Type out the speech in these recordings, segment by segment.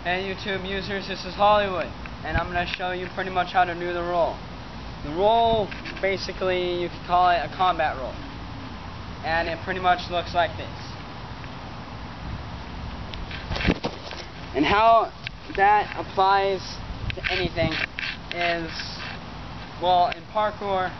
Hey YouTube users, this is Hollywood, and I'm going to show you pretty much how to do the roll. The roll, basically, you could call it a combat roll, and it pretty much looks like this. And how that applies to anything is, well, in parkour,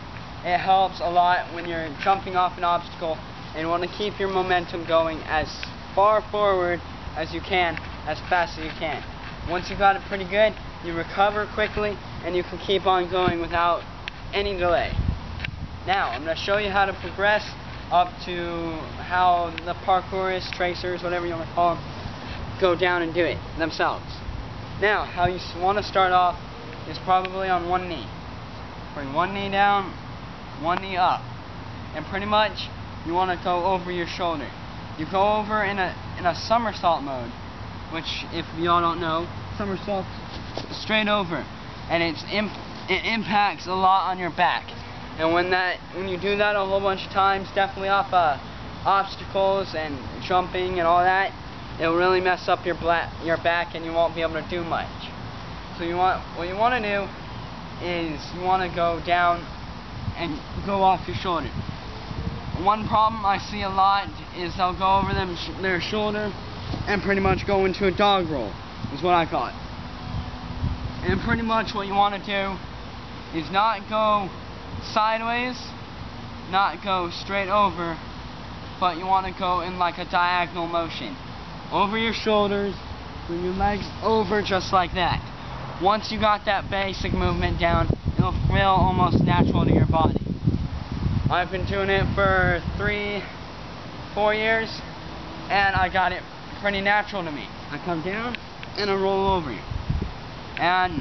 it helps a lot when you're jumping off an obstacle and you want to keep your momentum going as far forward as you can, as fast as you can. Once you got it pretty good, you recover quickly and you can keep on going without any delay. Now, I'm going to show you how to progress up to how the parkourists, tracers, whatever you want to call them, go down and do it themselves. Now, how you want to start off is probably on one knee. Bring one knee down, one knee up, and pretty much you want to go over your shoulder. You go over in a somersault mode, which, if y'all don't know, somersault straight over, and it impacts a lot on your back. And when you do that a whole bunch of times, definitely off obstacles and jumping and all that, it'll really mess up your back, and you won't be able to do much. So what you want to do is you want to go down and go off your shoulder. One problem I see a lot is they'll go over their shoulder and pretty much go into a dog roll, is what I call it. And pretty much what you want to do is not go sideways, not go straight over, but you want to go in like a diagonal motion. Over your shoulders, bring your legs over just like that. Once you got that basic movement down, it'll feel almost natural to your body. I've been doing it for 3-4 years, and I got it pretty natural to me. I come down and I roll over you. And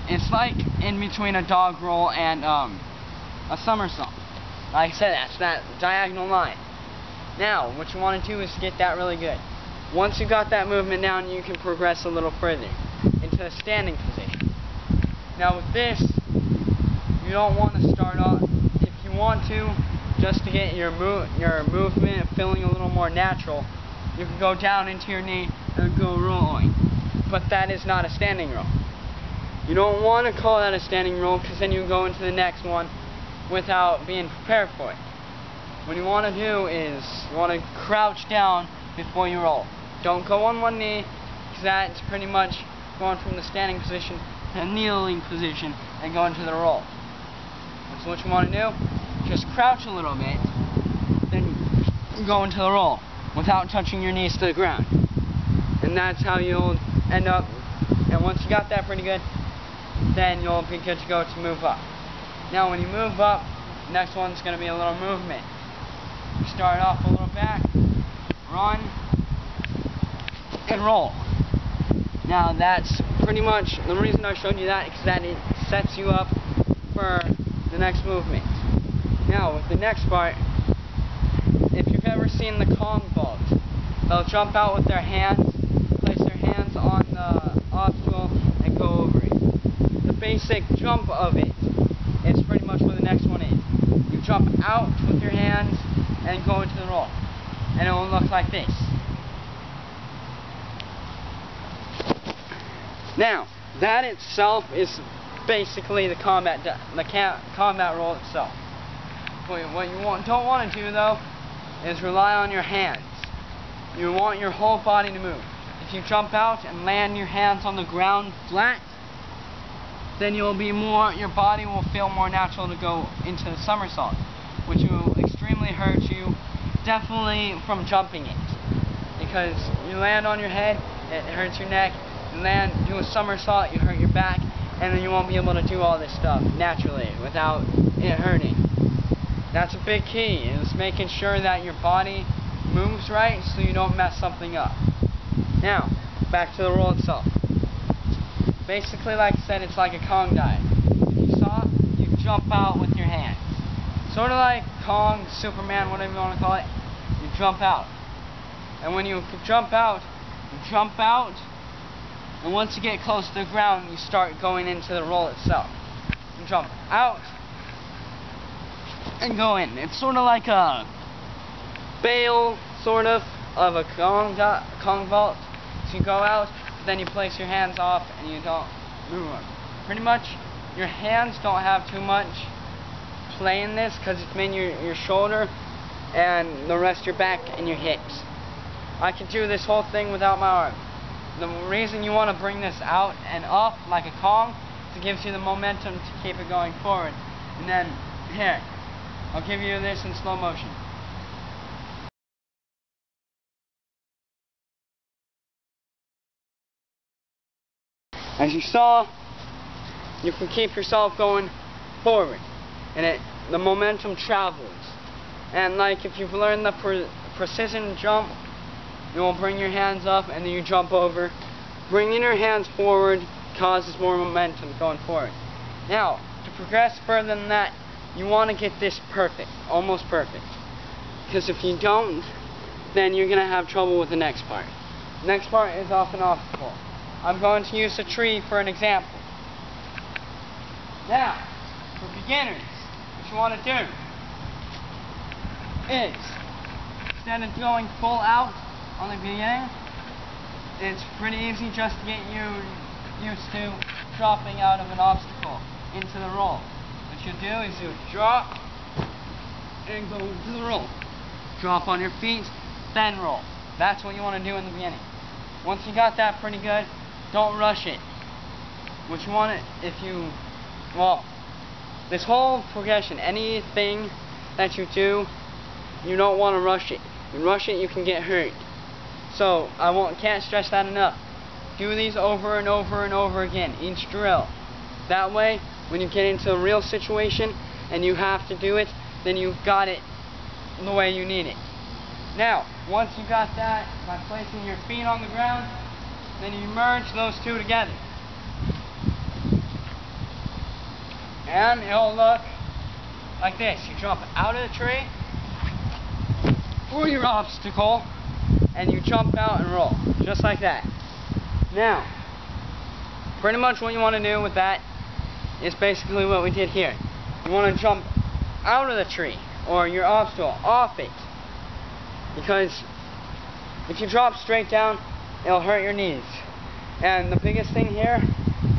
it's like in between a dog roll and a somersault. Like I said, that's that diagonal line. Now, what you want to do is get that really good. Once you got that movement down, you can progress a little further into a standing position. Now with this, you don't want to start off, if you want to, just to get your movement feeling a little more natural, you can go down into your knee and go rolling. But that is not a standing roll. You don't want to call that a standing roll, because then you go into the next one without being prepared for it. What you want to do is you want to crouch down before you roll. Don't go on one knee, because that's pretty much going from the standing position to the kneeling position and go into the roll. So what you want to do, just crouch a little bit, then go into the roll without touching your knees to the ground. And that's how you'll end up. And once you got that pretty good, then you'll be good to go to move up. Now when you move up, next one's going to be a little movement. You start off a little back, run, and roll. Now that's pretty much the reason I showed you that, is that it sets you up for the next movement. Now with the next part, if you've ever seen the Kong vault, they'll jump out with their hands, place their hands on the obstacle, and go over it. The basic jump of it is pretty much what the next one is. You jump out with your hands and go into the roll, and it will look like this. Now, that itself is basically the combat roll itself. What you don't want to do, though, is rely on your hands. You want your whole body to move. If you jump out and land your hands on the ground flat, then your body will feel more natural to go into the somersault, which will extremely hurt you, definitely from jumping it. Because you land on your head, it hurts your neck. You do a somersault, you hurt your back, and then you won't be able to do all this stuff naturally without it hurting. That's a big key, is making sure that your body moves right so you don't mess something up. Now, back to the roll itself. Basically, like I said, it's like a Kong dive. If you saw, you jump out with your hands. Sort of like Kong, Superman, whatever you want to call it, you jump out. And when you jump out, and once you get close to the ground, you start going into the roll itself. You jump out and go in. It's sort of like a bail, sort of a Kong vault. So you go out, then you place your hands off and you don't move them. Pretty much, your hands don't have too much play in this because it's mainly your shoulder and the rest of your back and your hips. I can do this whole thing without my arm. The reason you want to bring this out and up like a Kong is it gives you the momentum to keep it going forward. And then, here, I'll give you this in slow motion. As you saw, you can keep yourself going forward, and the momentum travels. And like if you've learned the precision jump, you will bring your hands up and then you jump over. Bringing your hands forward causes more momentum going forward. Now, to progress further than that, you want to get this perfect, almost perfect. Because if you don't, then you're going to have trouble with the next part. The next part is off an obstacle. I'm going to use a tree for an example. Now, for beginners, what you want to do is, instead of going full out on the beginning, it's pretty easy just to get you used to dropping out of an obstacle into the roll. What you do is you drop and go into the roll. Drop on your feet, then roll. That's what you want to do in the beginning. Once you got that pretty good, don't rush it. What you want to, this whole progression, anything that you do, you don't want to rush it. You rush it, you can get hurt. So, can't stress that enough. Do these over and over and over again, each drill. That way, when you get into a real situation and you have to do it, then you've got it the way you need it. Now, once you got that, by placing your feet on the ground, then you merge those two together. And it'll look like this. You jump out of the tree, or your obstacle, and you jump out and roll, just like that. Now, pretty much what you want to do with that is basically what we did here. You want to jump out of the tree, or your obstacle, off it. Because if you drop straight down, it'll hurt your knees. And the biggest thing here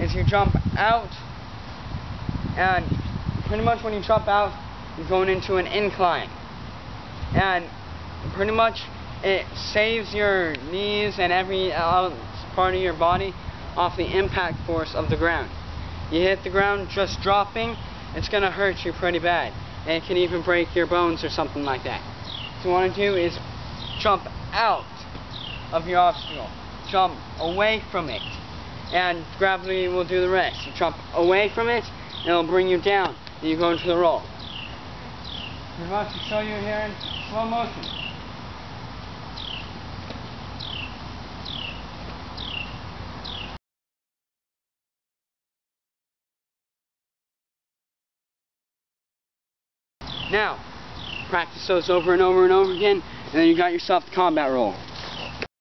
is you jump out, and pretty much when you jump out, you're going into an incline. And pretty much it saves your knees and every part of your body off the impact force of the ground. You hit the ground just dropping, it's going to hurt you pretty bad. And it can even break your bones or something like that. What you want to do is jump out of your obstacle. Jump away from it. And gravity will do the rest. You jump away from it, and it'll bring you down. And you go into the roll. I'm about to show you here in slow motion. Now, practice those over and over and over again, and then you got yourself the combat roll.